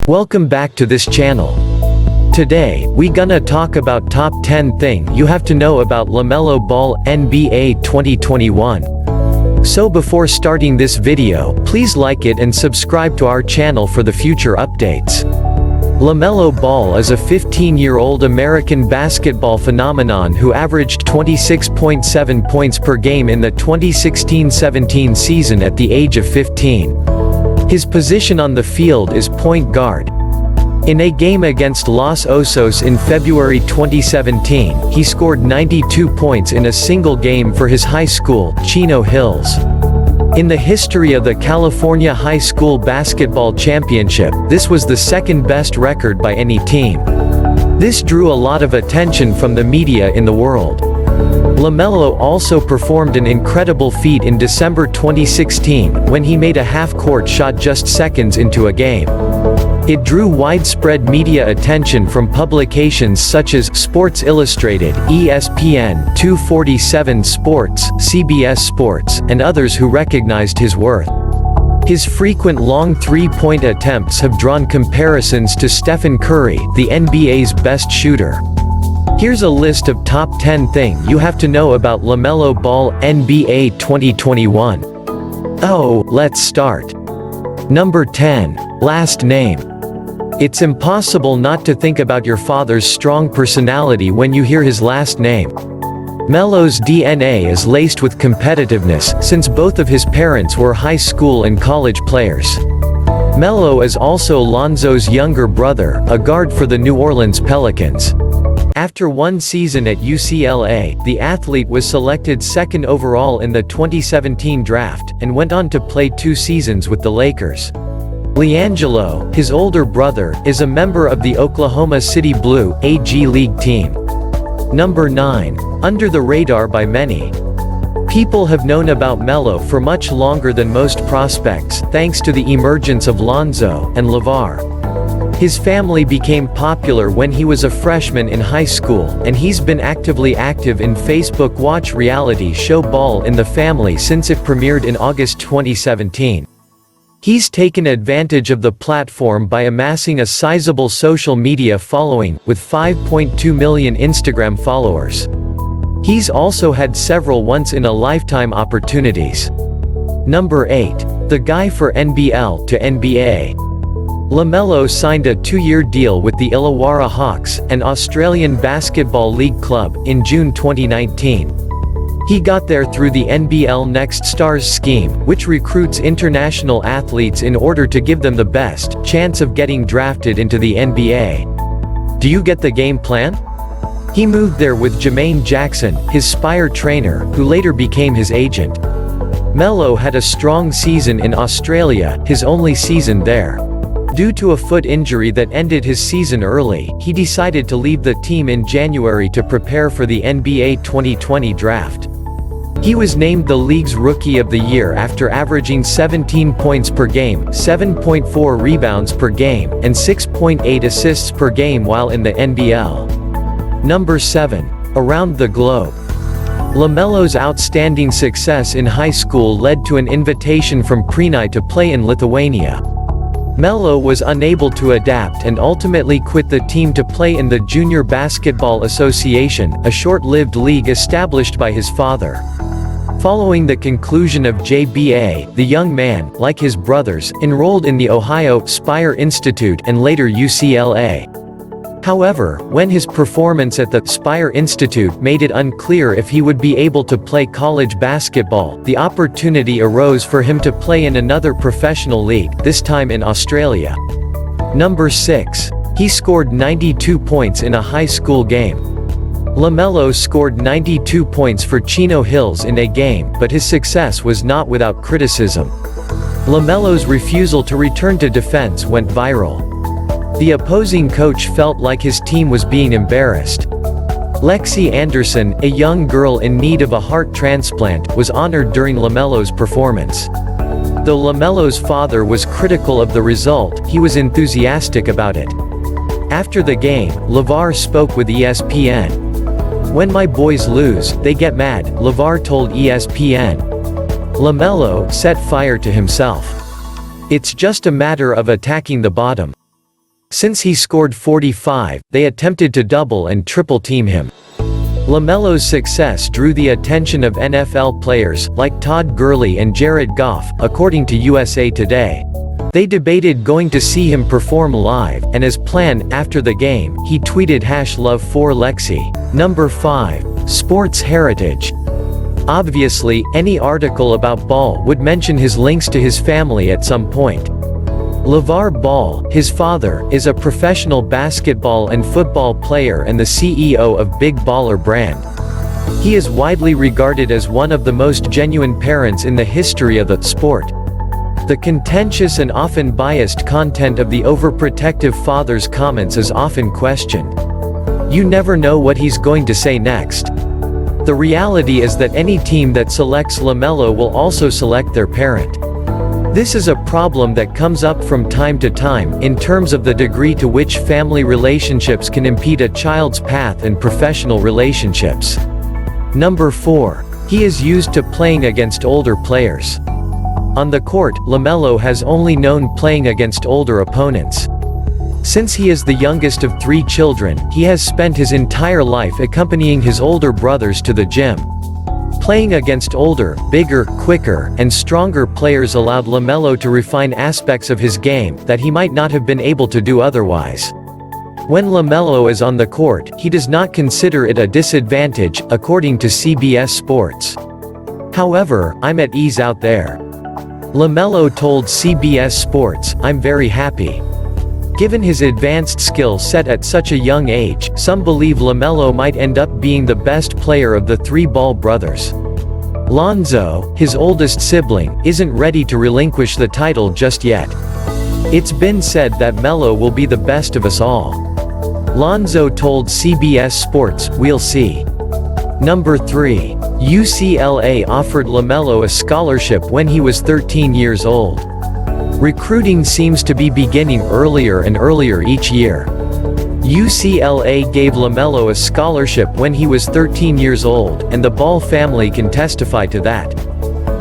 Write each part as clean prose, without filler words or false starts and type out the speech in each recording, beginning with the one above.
Welcome back to this channel. Today, we gonna talk about top 10 thing you have to know about LaMelo Ball, NBA 2021. So before starting this video, please like it and subscribe to our channel for the future updates. LaMelo Ball is a 15-year-old American basketball phenomenon who averaged 26.7 points per game in the 2016-17 season at the age of 15. His position on the field is point guard. In a game against Los Osos in February 2017, he scored 92 points in a single game for his high school, Chino Hills. In the history of the California High School Basketball Championship, this was the second-best record by any team. This drew a lot of attention from the media in the world. LaMelo also performed an incredible feat in December 2016, when he made a half-court shot just seconds into a game. It drew widespread media attention from publications such as Sports Illustrated, ESPN, 247 Sports, CBS Sports, and others who recognized his worth. His frequent long three-point attempts have drawn comparisons to Stephen Curry, the NBA's best shooter. Here's a list of top 10 things you have to know about LaMelo Ball, NBA 2021. Oh, let's start. Number 10. Last name. It's impossible not to think about your father's strong personality when you hear his last name. Melo's DNA is laced with competitiveness, since both of his parents were high school and college players. Melo is also Lonzo's younger brother, a guard for the New Orleans Pelicans. After one season at UCLA, the athlete was selected second overall in the 2017 draft, and went on to play 2 seasons with the Lakers. LiAngelo, his older brother, is a member of the Oklahoma City Blue, a G League team. Number 9. Under the radar by many. People have known about Melo for much longer than most prospects, thanks to the emergence of Lonzo and LaVar. His family became popular when he was a freshman in high school, and he's been actively active in Facebook Watch reality show Ball in the Family since it premiered in August 2017. He's taken advantage of the platform by amassing a sizable social media following, with 5.2 million Instagram followers. He's also had several once-in-a-lifetime opportunities. Number 8. The guy for NBL to N.B.A. LaMelo signed a 2-year deal with the Illawarra Hawks, an Australian basketball league club, in June 2019. He got there through the NBL Next Stars scheme, which recruits international athletes in order to give them the best chance of getting drafted into the NBA. Do you get the game plan? He moved there with Jermaine Jackson, his Spire trainer, who later became his agent. Melo had a strong season in Australia, his only season there. Due to a foot injury that ended his season early, he decided to leave the team in January to prepare for the NBA 2020 draft. He was named the league's Rookie of the Year after averaging 17 points per game, 7.4 rebounds per game, and 6.8 assists per game while in the NBL. Number 7. Around the globe. LaMelo's outstanding success in high school led to an invitation from Prinai to play in Lithuania. Melo was unable to adapt and ultimately quit the team to play in the Junior Basketball Association, a short-lived league established by his father. Following the conclusion of JBA, the young man, like his brothers, enrolled in the Ohio Spire Institute and later UCLA. However, when his performance at the Spire Institute made it unclear if he would be able to play college basketball, the opportunity arose for him to play in another professional league, this time in Australia. Number 6. He scored 92 points in a high school game. LaMelo scored 92 points for Chino Hills in a game, but his success was not without criticism. LaMelo's refusal to return to defense went viral. The opposing coach felt like his team was being embarrassed. Lexi Anderson, a young girl in need of a heart transplant, was honored during LaMelo's performance. Though LaMelo's father was critical of the result, he was enthusiastic about it. After the game, LaVar spoke with ESPN. "When my boys lose, they get mad," LaVar told ESPN. LaMelo set fire to himself. "It's just a matter of attacking the bottom. Since he scored 45, they attempted to double and triple team him. LaMelo's success drew the attention of NFL players, like Todd Gurley and Jared Goff, according to USA Today. They debated going to see him perform live, and as planned, after the game, he tweeted #Love4Lexi. Number 5. Sports heritage. Obviously, any article about Ball would mention his links to his family at some point. LaVar Ball, his father, is a professional basketball and football player and the CEO of Big Baller brand. He is widely regarded as one of the most genuine parents in the history of the sport. The contentious and often biased content of the overprotective father's comments is often questioned. You never know what he's going to say next. The reality is that any team that selects LaMelo will also select their parent. This is a problem that comes up from time to time, in terms of the degree to which family relationships can impede a child's path and professional relationships. Number 4. He is used to playing against older players. On the court, LaMelo has only known playing against older opponents. Since he is the youngest of 3 children, he has spent his entire life accompanying his older brothers to the gym. Playing against older, bigger, quicker, and stronger players allowed LaMelo to refine aspects of his game that he might not have been able to do otherwise. When LaMelo is on the court, he does not consider it a disadvantage, according to CBS Sports. However, I'm at ease out there. LaMelo told CBS Sports, "I'm very happy." Given his advanced skill set at such a young age, some believe LaMelo might end up being the best player of the 3 Ball brothers. Lonzo, his oldest sibling, isn't ready to relinquish the title just yet. It's been said that Melo will be the best of us all. Lonzo told CBS Sports, "We'll see." Number 3. UCLA offered LaMelo a scholarship when he was 13 years old. Recruiting seems to be beginning earlier and earlier each year. UCLA gave LaMelo a scholarship when he was 13 years old, and the Ball family can testify to that.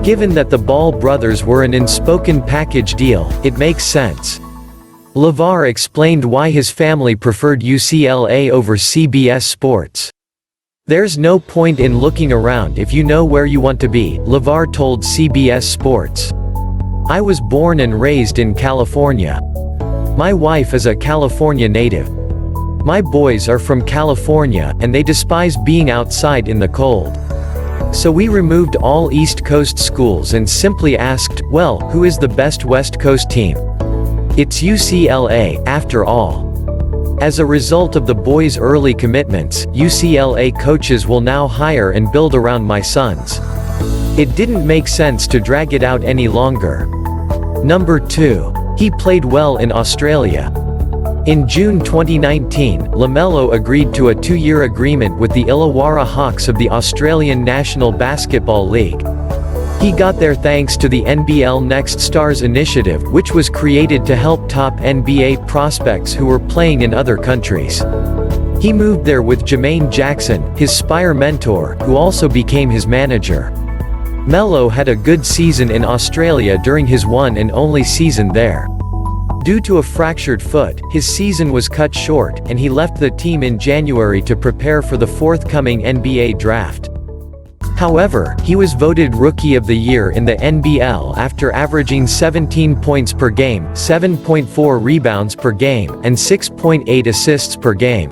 Given that the Ball brothers were an unspoken package deal, it makes sense. LaVar explained why his family preferred UCLA over CBS Sports. "There's no point in looking around if you know where you want to be," LaVar told CBS Sports. "I was born and raised in California. My wife is a California native. My boys are from California, and they despise being outside in the cold. So we removed all East Coast schools and simply asked, well, who is the best West Coast team? It's UCLA, after all." As a result of the boys' early commitments, UCLA coaches will now hire and build around my sons. It didn't make sense to drag it out any longer. Number 2. He played well in Australia. In June 2019, LaMelo agreed to a 2-year agreement with the Illawarra Hawks of the Australian National Basketball League. He got there thanks to the NBL Next Stars initiative, which was created to help top NBA prospects who were playing in other countries. He moved there with Jermaine Jackson, his Spire mentor, who also became his manager. Melo had a good season in Australia during his one and only season there. Due to a fractured foot, his season was cut short, and he left the team in January to prepare for the forthcoming NBA draft. However, he was voted Rookie of the Year in the NBL after averaging 17 points per game, 7.4 rebounds per game, and 6.8 assists per game.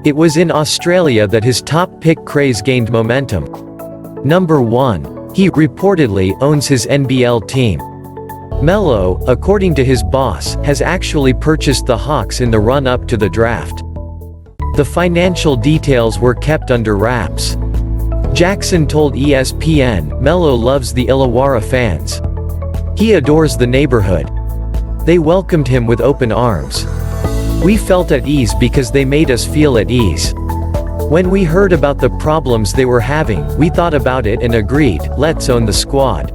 It was in Australia that his top pick craze gained momentum. Number 1. He reportedly owns his NBL team. Melo, according to his boss, has actually purchased the Hawks in the run-up to the draft. The financial details were kept under wraps. Jackson told ESPN, "Melo loves the Illawarra fans. He adores the neighborhood. They welcomed him with open arms. We felt at ease because they made us feel at ease. When we heard about the problems they were having, we thought about it and agreed, let's own the squad."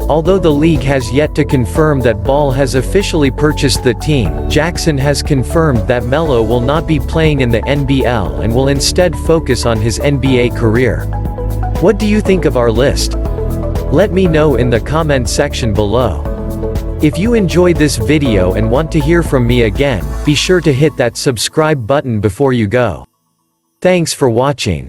Although the league has yet to confirm that Ball has officially purchased the team, Jackson has confirmed that Melo will not be playing in the NBL and will instead focus on his NBA career. What do you think of our list? Let me know in the comment section below. If you enjoyed this video and want to hear from me again, be sure to hit that subscribe button before you go. Thanks for watching.